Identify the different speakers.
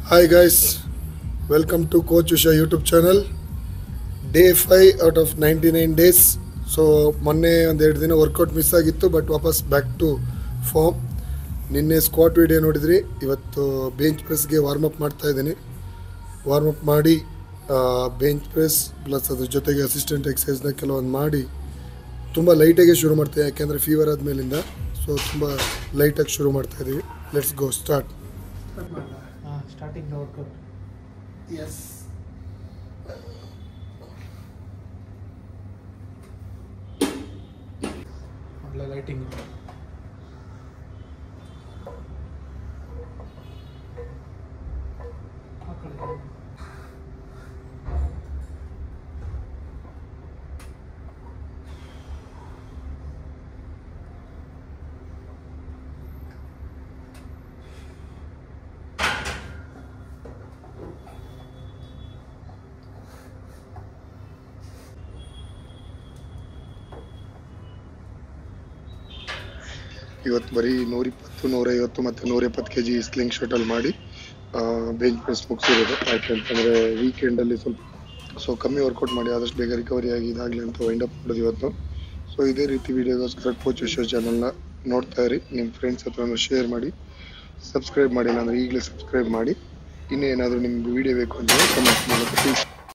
Speaker 1: Hi guys, welcome to Coach Usha YouTube channel. Day 5 out of 99 days. So ಮೊನ್ನೆ ಒಂದೆರಡು ದಿನ workout miss ಆಗಿತ್ತು, but ವಾಪಸ್ back to form. ನಿನ್ನೆ squat video ನೋಡಿದ್ರಿ. ಇವತ್ತು ಬೆಂಚ್ ಪ್ರೆಸ್ಗೆ ವಾರ್ಮಪ್ ಮಾಡ್ತಾ ಇದ್ದೀನಿ. ವಾರ್ಮಪ್ ಮಾಡಿ ಬೆಂಚ್ ಪ್ರೆಸ್ ಪ್ಲಸ್ ಅದ್ರ ಜೊತೆಗೆ ಅಸಿಸ್ಟೆಂಟ್ ಎಕ್ಸಸೈಸ್ನ ಕೆಲವೊಂದು ಮಾಡಿ ತುಂಬ ಲೈಟಾಗೆ ಶುರು ಮಾಡ್ತೀವಿ, ಯಾಕೆಂದರೆ ಫೀವರ್ ಆದಮೇಲಿಂದ. ಸೊ ತುಂಬ ಲೈಟಾಗಿ ಶುರು ಮಾಡ್ತಾ ಇದ್ದೀವಿ. Let's go start.
Speaker 2: Starting the workout.
Speaker 1: Yes.
Speaker 2: Lighting.
Speaker 1: ಇವತ್ತು ಬರೀ 120, 150 ಮತ್ತು 170 kg ಸ್ಲಿಂಗ್ ಶಾಟಲ್ಲಿ ಮಾಡಿ ಬೆಂಚ್ ಪ್ರೆಸ್ ಮುಗಿಸಿರೋದು. ಯಾಕೆ ಅಂತಂದರೆ ವೀಕೆಂಡಲ್ಲಿ ಸ್ವಲ್ಪ ಕಮ್ಮಿ ವರ್ಕೌಟ್ ಮಾಡಿ ಆದಷ್ಟು ಬೇಗ ರಿಕವರಿ ಆಗಿ ಇದಾಗಲಿ ಅಂತ ವೈಂಡ್ ಅಪ್ ಮಾಡೋದು ಇವತ್ತು. ಸೊ ಇದೇ ರೀತಿ ವೀಡಿಯೋಗೋಸ್ಕರ ಕೋಚ್ ವಿಶ್ವ ಚಾನಲ್ನ ನೋಡ್ತಾ ಇರಿ. ನಿಮ್ಮ ಫ್ರೆಂಡ್ಸ್ ಹತ್ರನೂ ಶೇರ್ ಮಾಡಿ, ಸಬ್ಸ್ಕ್ರೈಬ್ ಮಾಡಿ. ಅಂದರೆ ಈಗಲೇ ಸಬ್ಸ್ಕ್ರೈಬ್ ಮಾಡಿ. ಇನ್ನೇನಾದರೂ ನಿಮ್ಗೆ ವೀಡಿಯೋ ಬೇಕು ಅಂದರೆ ಕಮೆಂಟ್ ಮೂಲಕ ತಿಳಿಸಿ.